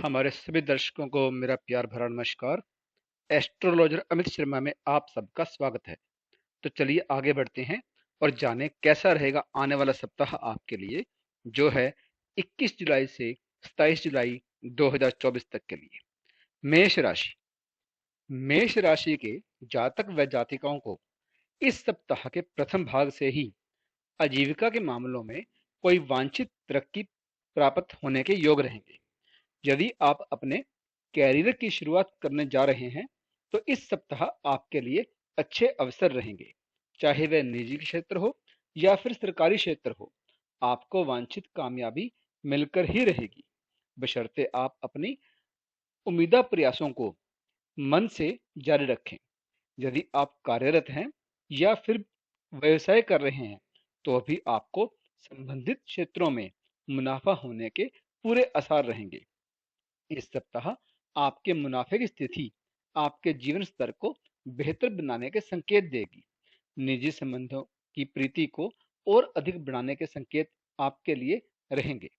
हमारे सभी दर्शकों को मेरा प्यार भरा नमस्कार। एस्ट्रोलॉजर अमित शर्मा में आप सबका स्वागत है। तो चलिए आगे बढ़ते हैं और जानें कैसा रहेगा आने वाला सप्ताह आपके लिए, जो है 21 जुलाई से 27 जुलाई 2024 तक के लिए। मेष राशि। मेष राशि के जातक व जातिकाओं को इस सप्ताह के प्रथम भाग से ही आजीविका के मामलों में कोई वांछित तरक्की प्राप्त होने के योग रहेंगे। यदि आप अपने कैरियर की शुरुआत करने जा रहे हैं तो इस सप्ताह आपके लिए अच्छे अवसर रहेंगे, चाहे वह निजी क्षेत्र हो या फिर सरकारी क्षेत्र हो। आपको वांछित कामयाबी मिलकर ही रहेगी, बशर्ते आप अपनी उम्मीदा प्रयासों को मन से जारी रखें। यदि आप कार्यरत हैं या फिर व्यवसाय कर रहे हैं तो भी आपको संबंधित क्षेत्रों में मुनाफा होने के पूरे आसार रहेंगे। इस सप्ताह आपके मुनाफे की स्थिति आपके जीवन स्तर को बेहतर बनाने के संकेत देगी। निजी संबंधों की प्रीति को और अधिक बढ़ाने के संकेत आपके लिए रहेंगे।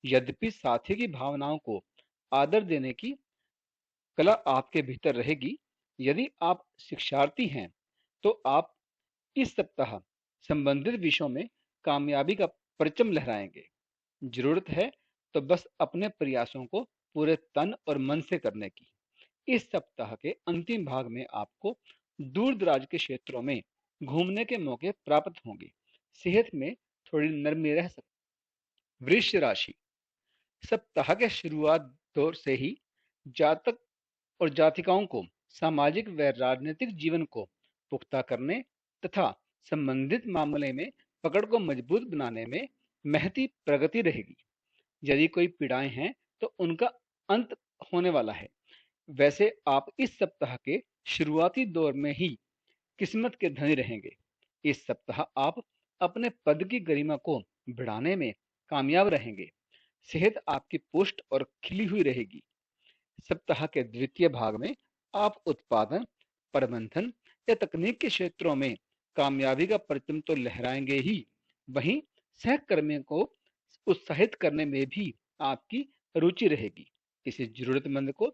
यद्यपि साथी की भावनाओं को आदर देने की कला आपके भीतर रहेगी। यदि आप शिक्षार्थी हैं तो आप इस सप्ताह संबंधित विषयों में कामयाबी का परचम लहराएंगे। जरूरत है तो बस अपने प्रयासों को पूरे तन और मन से करने की। इस सप्ताह के अंतिम भाग में आपको दूर दराज के क्षेत्रों में घूमने के मौके प्राप्त होंगे। सेहत में थोड़ी नरमी रह सकती। वृष राशि। सप्ताह के शुरुआत दौर से ही जातक और जातिकाओं को सामाजिक व राजनीतिक जीवन को पुख्ता करने तथा संबंधित मामले में पकड़ को मजबूत बनाने में महती प्रगति रहेगी। यदि कोई पीड़ाएं हैं तो उनका अंत होने वाला है। वैसे आप इस सप्ताह के शुरुआती दौर में ही किस्मत के धनी रहेंगे। इस सप्ताह आप अपने पद की गरिमा को बढ़ाने में कामयाब रहेंगे। सेहत आपकी पुष्ट और खिली हुई रहेगी। सप्ताह के द्वितीय भाग में आप उत्पादन, प्रबंधन या तकनीक के क्षेत्रों में कामयाबी का परचम तो लहराएंगे ही, वहीं सहकर्मियों को उत्साहित करने में भी आपकी रुचि रहेगी। किसी जरूरतमंद को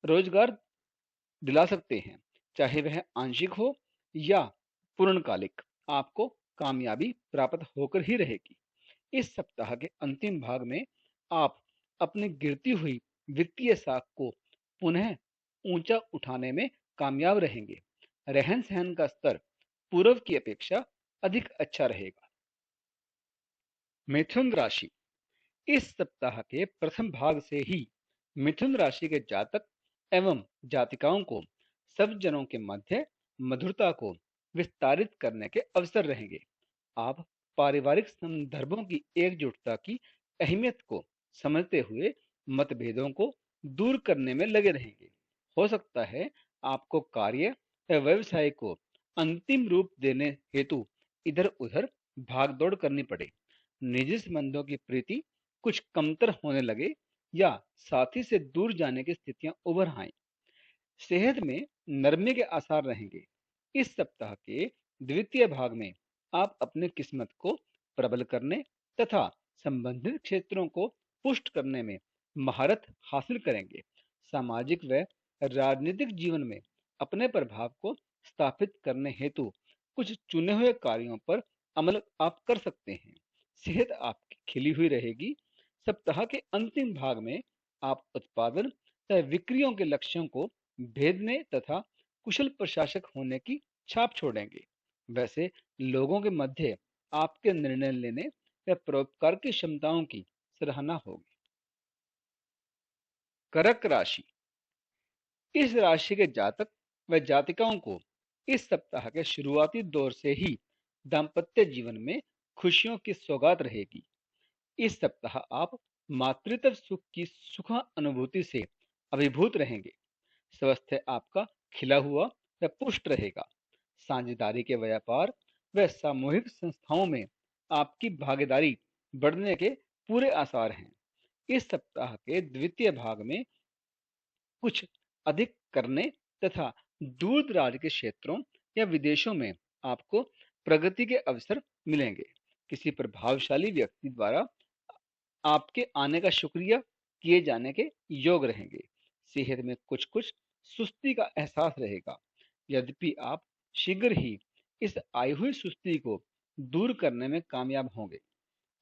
रोजगार दिला सकते हैं, चाहे वह आंशिक हो या पूर्णकालिक। आपको कामयाबी प्राप्त होकर ही रहेगी। इस सप्ताह के अंतिम भाग में आप अपनी गिरती हुई वित्तीय साख को पुनः ऊंचा उठाने में कामयाब रहेंगे। रहन सहन का स्तर पूर्व की अपेक्षा अधिक अच्छा रहेगा। मिथुन राशि। इस सप्ताह के प्रथम भाग से ही मिथुन राशि के जातक एवं जातिकाओं को सब जनों के मध्य मधुरता को विस्तारित करने के अवसर रहेंगे। आप पारिवारिक संदर्भों की एकजुटता की अहमियत को समझते हुए मतभेदों को दूर करने में लगे रहेंगे। हो सकता है आपको कार्य या व्यवसाय को अंतिम रूप देने हेतु इधर उधर भागदौड़ करनी पड़े। निजी संबंधों की प्रीति कुछ कमतर होने लगे या साथी से दूर जाने की स्थितियां उभर आए। सेहत में नरमी के आसार रहेंगे। इस सप्ताह के द्वितीय भाग में आप अपनी किस्मत को प्रबल करने तथा संबंधित क्षेत्रों को पुष्ट करने में महारत हासिल करेंगे। सामाजिक व राजनीतिक जीवन में अपने प्रभाव को स्थापित करने हेतु कुछ चुने हुए कार्यों पर अमल आप कर सकते हैं। सेहत आपकी खिली हुई रहेगी। सप्ताह के अंतिम भाग में आप उत्पादन तथा बिक्रियों के लक्ष्यों को भेदने तथा कुशल प्रशासक होने की छाप छोड़ेंगे। वैसे लोगों के मध्य आपके निर्णय लेने व परोपकार की क्षमताओं की सराहना होगी। कर्क राशि। इस राशि के जातक व जातिकाओं को इस सप्ताह के शुरुआती दौर से ही दाम्पत्य जीवन में खुशियों की सौगात रहेगी। इस सप्ताह आप मातृत्व सुख की सुख अनुभूति से अभिभूत रहेंगे। स्वास्थ्य आपका खिला हुआ व पुष्ट रहेगा। साझेदारी के व्यापार व सामूहिक संस्थाओं में आपकी भागीदारी बढ़ने के पूरे आसार हैं। इस सप्ताह के द्वितीय भाग में कुछ अधिक करने तथा दूर दराज के क्षेत्रों या विदेशों में आपको प्रगति के अवसर मिलेंगे। किसी प्रभावशाली व्यक्ति द्वारा आपके आने का शुक्रिया किए जाने के योग रहेंगे। सेहत में कुछ कुछ सुस्ती का एहसास रहेगा। यद्यपि आप शीघ्र ही इस आई हुई सुस्ती को दूर करने में कामयाब होंगे।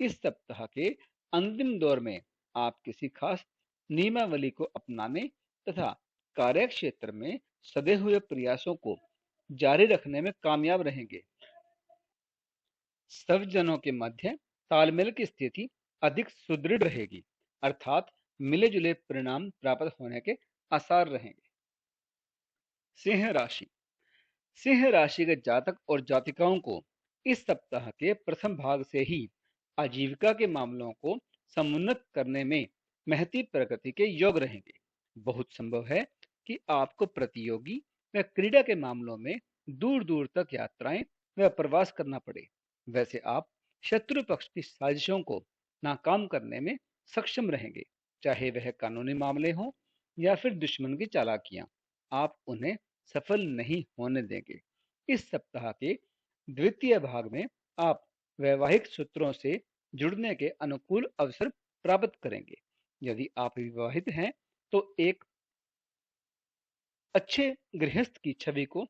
इस सप्ताह के अंतिम दौर में आप किसी खास नियमावली को अपनाने तथा कार्यक्षेत्र में सधे हुए प्रयासों को जारी रखने में कामयाब रहेंगे। सब जनों के मध्य तालमेल की स्थिति अधिक सुदृढ़ रहेगी, अर्थात मिले जुले परिणाम प्राप्त होने के आसार रहेंगे। सिंह राशि। सिंह राशि के जातक और जातिकाओं को इस सप्ताह के प्रथम भाग से ही आजीविका के मामलों को समुन्नत करने में महती प्रगति के योग रहेंगे। बहुत संभव है कि आपको प्रतियोगी व क्रीड़ा के मामलों में दूर दूर तक यात्राएं व प्रवास करना पड़े। वैसे आप शत्रु पक्ष की साजिशों को नाकाम करने में सक्षम रहेंगे, चाहे वह कानूनी मामले हों या फिर दुश्मन की चालाकियां। आप उन्हें सफल नहीं होने देंगे। इस सप्ताह के द्वितीय भाग में आप वैवाहिक सूत्रों से जुड़ने के अनुकूल अवसर प्राप्त करेंगे। यदि आप विवाहित हैं तो एक अच्छे गृहस्थ की छवि को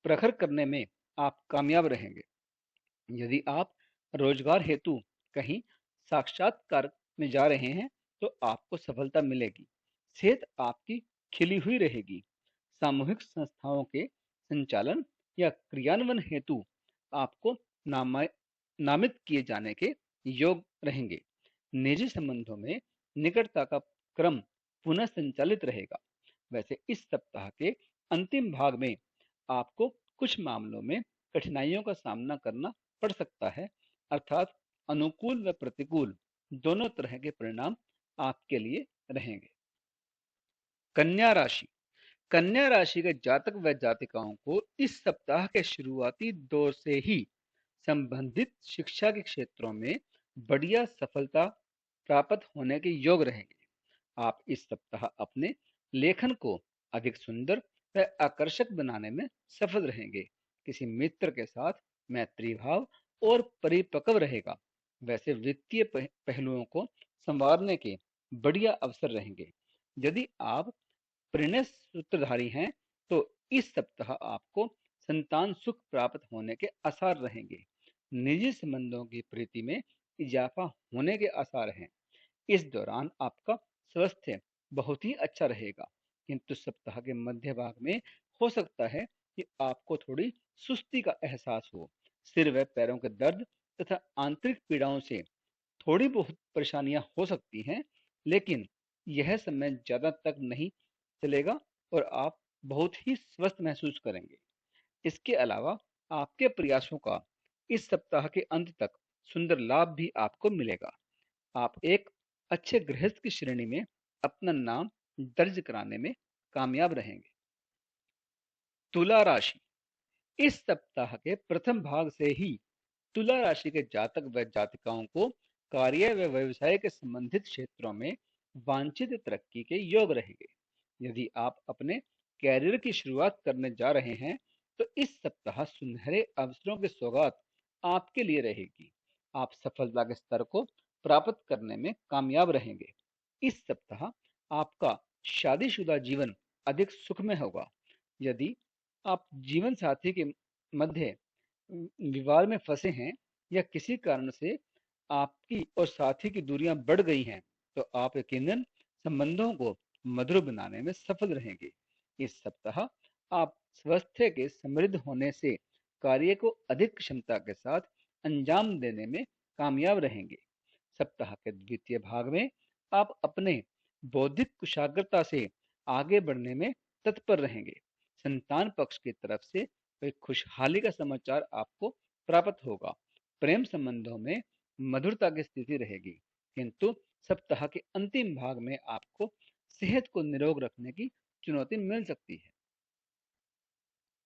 प्रखर करने में आप कामयाब रहेंगे। यदि आप रोजगार हेतु कहीं साक्षात्कार में जा रहे हैं तो आपको सफलता मिलेगी। सेहत आपकी खिली हुई रहेगी। सामूहिक संस्थाओं के संचालन या क्रियान्वयन हेतु आपको नामित किए जाने के योग रहेंगे। निजी संबंधों में निकटता का क्रम पुनः संचालित रहेगा। वैसे इस सप्ताह के अंतिम भाग में आपको कुछ मामलों में कठिनाइयों का सामना करना पड़ सकता है, अर्थात अनुकूल व प्रतिकूल दोनों तरह के परिणाम आपके लिए रहेंगे। कन्या राशि। कन्या राशि के जातक व जातिकाओं को इस सप्ताह के शुरुआती दौर से ही संबंधित शिक्षा के क्षेत्रों में बढ़िया सफलता प्राप्त होने के योग रहेंगे। आप इस सप्ताह अपने लेखन को अधिक सुंदर व आकर्षक बनाने में सफल रहेंगे। किसी मित्र के साथ मैत्री भाव और परिपक्व रहेगा। वैसे वित्तीय पहलुओं को संवारने के बढ़िया अवसर रहेंगे। यदि आप परिणय सूत्रधारी हैं तो इस सप्ताह आपको संतान सुख प्राप्त होने के आसार रहेंगे। निजी संबंधों की प्रीति में इजाफा होने के आसार हैं। इस दौरान आपका स्वास्थ्य बहुत ही अच्छा रहेगा, किंतु सप्ताह के मध्य भाग में हो सकता है कि आपको थोड़ी सुस्ती का एहसास हो। सिर व पैरों के दर्द तथा आंतरिक पीड़ाओं से थोड़ी बहुत परेशानियां हो सकती हैं, लेकिन यह समय ज्यादा तक नहीं चलेगा और आप बहुत ही स्वस्थ महसूस करेंगे। इसके अलावा आपके प्रयासों का इस सप्ताह के अंत तक सुंदर लाभ भी आपको मिलेगा। आप एक अच्छे गृहस्थ की श्रेणी में अपना नाम दर्ज कराने में कामयाब रहेंगे। तुला राशि। इस सप्ताह के प्रथम भाग से ही तुला राशि के जातक व जातिकाओं को कार्य व व्यवसाय के संबंधित क्षेत्रों में वांछित तरक्की के योग रहेंगे। यदि आप अपने कैरियर की शुरुआत करने जा रहे हैं तो इस सप्ताह सुनहरे अवसरों की सौगात आपके लिए रहेगी। आप सफलता के स्तर को प्राप्त करने में कामयाब रहेंगे। इस सप्ताह आपका शादीशुदा जीवन अधिक सुखमय होगा। यदि आप जीवन साथी के मध्य विवाद में फंसे हैं या किसी कारण से आपकी और साथी की दूरियां बढ़ गई हैं तो आप यकीनन संबंधों को मधुर बनाने में सफल रहेंगे। इस सप्ताह आप स्वास्थ्य के समृद्ध होने से कार्य को अधिक क्षमता के साथ अंजाम देने में कामयाब रहेंगे। सप्ताह के द्वितीय भाग में आप अपने बौद्धिक कुशाग्रता से आगे बढ़ने में तत्पर रहेंगे। संतान पक्ष की तरफ से कोई खुशहाली का समाचार आपको प्राप्त होगा। प्रेम संबंधों में मधुरता की स्थिति रहेगी, किंतु सप्ताह के अंतिम भाग में आपको सेहत को निरोग रखने की चुनौती मिल सकती है।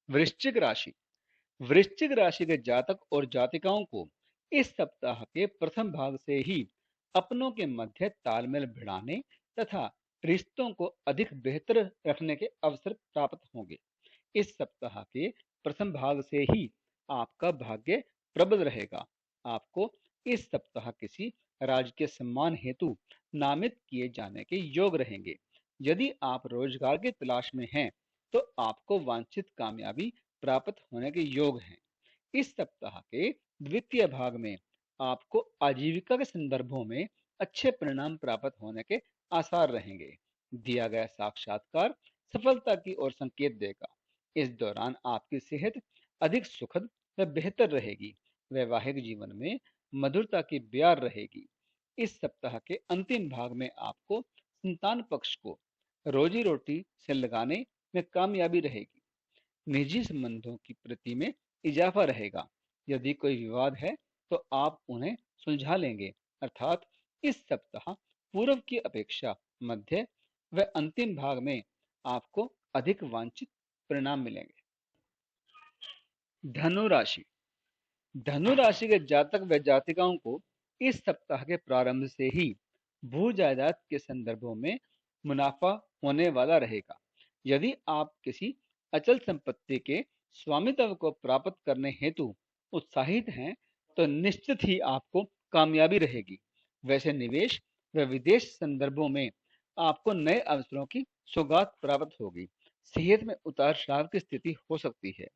वृश्चिक राशि। वृश्चिक राशि के जातक और जातिकाओं को इस सप्ताह के प्रथम भाग से ही अपनों के मध्य तालमेल बढ़ाने तथा रिश्तों को अधिक बेहतर रखने के अवसर प्राप्त होंगे। इस सप्ताह के प्रथम भाग से ही आपका भाग्य प्रबल रहेगा। आपको इस सप्ताह किसी राजकीय सम्मान हेतु नामित किए जाने के योग रहेंगे। यदि आप रोजगार की तलाश में हैं, तो आपको वांछित कामयाबी प्राप्त होने के योग हैं। इस सप्ताह के द्वितीय भाग में आपको आजीविका के संदर्भों में अच्छे परिणाम प्राप्त होने के आसार रहेंगे। दिया गया साक्षात्कार सफलता की ओर संकेत देगा। इस दौरान आपकी सेहत अधिक सुखद व बेहतर रहेगी। वैवाहिक जीवन में मधुरता की ब्यार रहेगी। इस सप्ताह के अंतिम भाग में आपको संतान पक्ष को रोजी रोटी से लगाने में कामयाबी रहेगी। निजी संबंधों की प्रति में इजाफा रहेगा। यदि कोई विवाद है, तो आप उन्हें सुलझा लेंगे। अर्थात इस सप्ताह पूर्व की अपेक्षा मध्य व अंतिम भाग में आपको अधिक वांछित परिणाम मिलेंगे। धनु राशि। धनु राशि के जातक व जातिकाओं को इस सप्ताह के प्रारंभ से ही भू जायदाद के संदर्भों में मुनाफा होने वाला रहेगा। यदि आप किसी अचल संपत्ति के स्वामित्व को प्राप्त करने हेतु उत्साहित हैं, तो निश्चित ही आपको कामयाबी रहेगी। वैसे निवेश व विदेश संदर्भों में आपको नए अवसरों की सौगात प्राप्त होगी। सेहत में उतार चढ़ाव की स्थिति हो सकती है।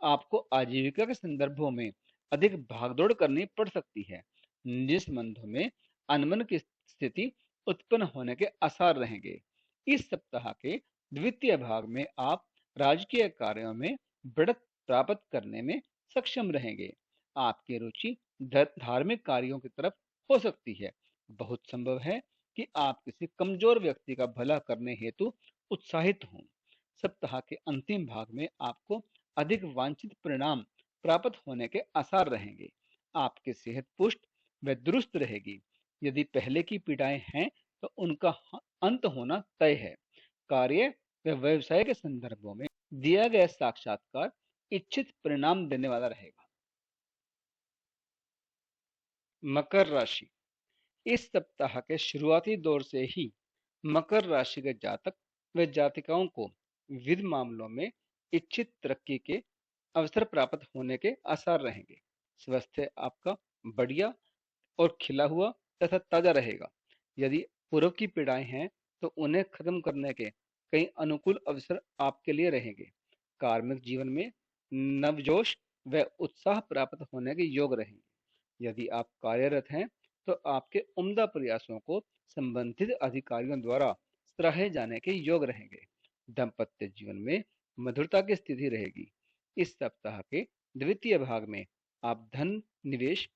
आपको आजीविका के संदर्भों में अधिक भागदौड़ करनी पड़ सकती है। निजी संबंधों में अनबन की स्थिति उत्पन्न होने के आसार रहेंगे। इस सप्ताह के द्वितीय भाग में आप राजकीय कार्यों में बढ़त प्राप्त करने में सक्षम रहेंगे। आपकी रुचि धार्मिक कार्यों की तरफ हो सकती है। बहुत संभव है कि आप किसी कमजोर व्यक्ति का भला करने हेतु उत्साहित हों। सप्ताह के अंतिम भाग में आपको अधिक वांछित परिणाम प्राप्त होने के आसार रहेंगे। आपकी सेहत पुष्ट व दुरुस्त रहेगी। यदि पहले की पीड़ाएं हैं, तो उनका अंत होना तय है। कार्य व व्यवसाय के संदर्भों में दिया गया साक्षात्कार इच्छित परिणाम देने वाला रहेगा। मकर राशि। इस सप्ताह के शुरुआती दौर से ही मकर राशि के जातक व जातिकाओं को विविध मामलों में इच्छित तरक्की के अवसर प्राप्त होने के आसार रहेंगे। स्वास्थ्य आपका बढ़िया और खिला हुआ तथा ताजा रहेगा। यदि पूर्व की पीड़ाएं हैं, तो उन्हें खत्म करने के कई अनुकूल अवसर आपके लिए रहेंगे। कार्मिक जीवन में नवजोश व उत्साह प्राप्त होने के योग रहेंगे। यदि आप कार्यरत हैं, तो आपके उम्दा प्रयासों को संबंधित अधिकारियों द्वारा सराहे जाने के योग रहेंगे। दाम्पत्य जीवन में मधुरता की स्थिति रहेगी। इस सप्ताह के द्वितीय भाग में आप धन निवेश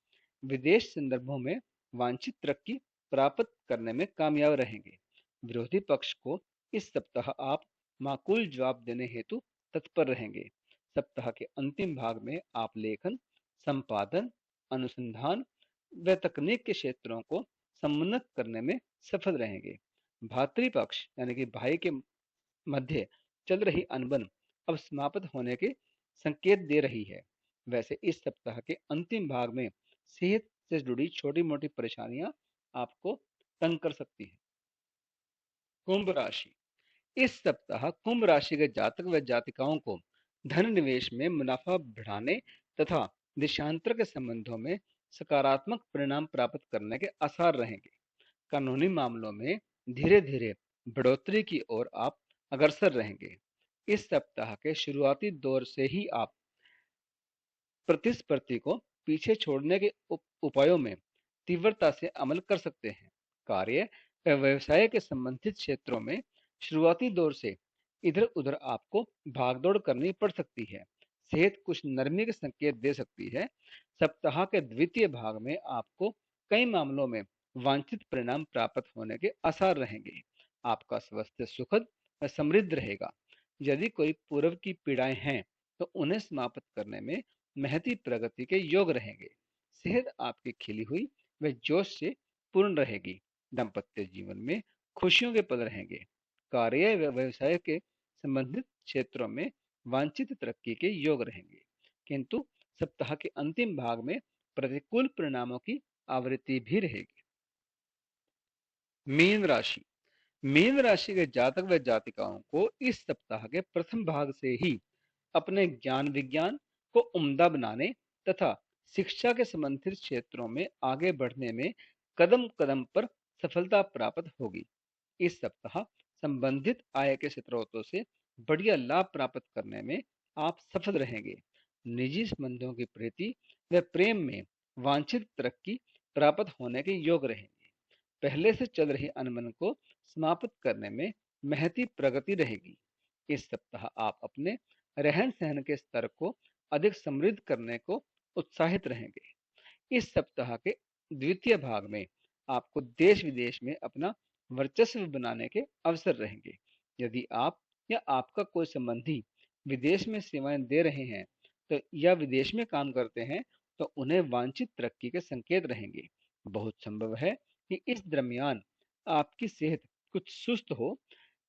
विदेश संदर्भों में वांछित तरक्की प्राप्त करने में कामयाब रहेंगे। विरोधी पक्ष को इस सप्ताह आप माकूल जवाब देने हेतु तत्पर रहेंगे। सप्ताह के अंतिम भाग में आप लेखन, संपादन, अनुसंधान व तकनीक के क्षेत्रों को समुन्नत करने में सफल रहेंगे। भातृपक्ष यानी कि भाई के मध्य चल रही अनबन अब समाप्त होने के संकेत दे रही है। वैसे इस सप्ताह के अंतिम भाग में सेहत से जुड़ी छोटी मोटी परेशानियां आपको तंग कर सकती हैं। कुंभ राशि। इस सप्ताह कुंभ राशि के जातक व जातिकाओं को धन निवेश में मुनाफा बढ़ाने तथा देशांतर के संबंधों में सकारात्मक परिणाम प्राप्त करने के आसार रहेंगे। कानूनी मामलों में धीरे धीरे बढ़ोतरी की ओर आप अग्रसर रहेंगे। इस सप्ताह के शुरुआती दौर से ही आप प्रतिस्पर्धी को पीछे छोड़ने के उपायों में तीव्रता से अमल कर सकते हैं। कार्य व व्यवसाय के संबंधित क्षेत्रों में शुरुआती दौर से इधर उधर आपको भागदौड़ करनी पड़ सकती है। सेहत कुछ नरमी के संकेत दे सकती है। सप्ताह के द्वितीय भाग में आपको कई मामलों में वांछित परिणाम प्राप्त होने के आसार रहेंगे। आपका स्वास्थ्य सुखद व समृद्ध रहेगा। यदि कोई पूर्व की पीड़ाएं हैं, तो उन्हें समाप्त करने में महती प्रगति के योग रहेंगे। सेहत आपकी खिली हुई व जोश से पूर्ण रहेगी। दाम्पत्य जीवन में खुशियों के पल रहेंगे। कार्य व व्यवसाय के संबंधित क्षेत्रों में वांछित तरक्की के योग रहेंगे, किंतु सप्ताह के अंतिम भाग में प्रतिकूल परिणामों की आवृत्ति भी रहेगी। मीन राशि। मीन राशि के जातक व जातिकाओं को इस सप्ताह के प्रथम भाग से ही अपने ज्ञान विज्ञान को उम्दा बनाने तथा शिक्षा के संबंधित क्षेत्रों में आगे बढ़ने में कदम कदम पर सफलता प्राप्त होगी। इस सप्ताह संबंधित आय के स्रोतों से बढ़िया लाभ प्राप्त करने में आप सफल रहेंगे। निजी संबंधों की प्रीति व प्रेम में वांछित तरक्की प्राप्त होने के योग रहेंगे। पहले से चल रही अनबन को समाप्त करने में महती प्रगति रहेगी। इस सप्ताह आप अपने रहन सहन के स्तर को अधिक समृद्ध करने को उत्साहित रहेंगे। इस सप्ताह के द्वितीय भाग में आपको देश विदेश में अपना वर्चस्व बनाने के अवसर रहेंगे। यदि आप या आपका कोई संबंधी विदेश में सेवाएं दे रहे हैं तो या विदेश में काम करते हैं तो उन्हें वांछित तरक्की के संकेत रहेंगे। बहुत संभव है कि इस दरमियान आपकी सेहत कुछ सुस्त हो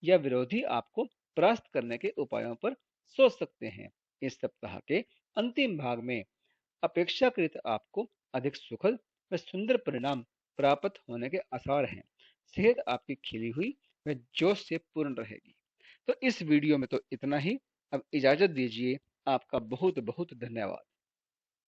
या विरोधी आपको परास्त करने के उपायों पर सोच सकते हैं। इस सप्ताह के अंतिम भाग में अपेक्षाकृत आपको अधिक सुखद व सुंदर परिणाम प्राप्त होने के आसार हैं। सेहत आपकी खिली हुई व जोश से पूर्ण रहेगी। तो इस वीडियो में तो इतना ही। अब इजाजत दीजिए। आपका बहुत बहुत धन्यवाद।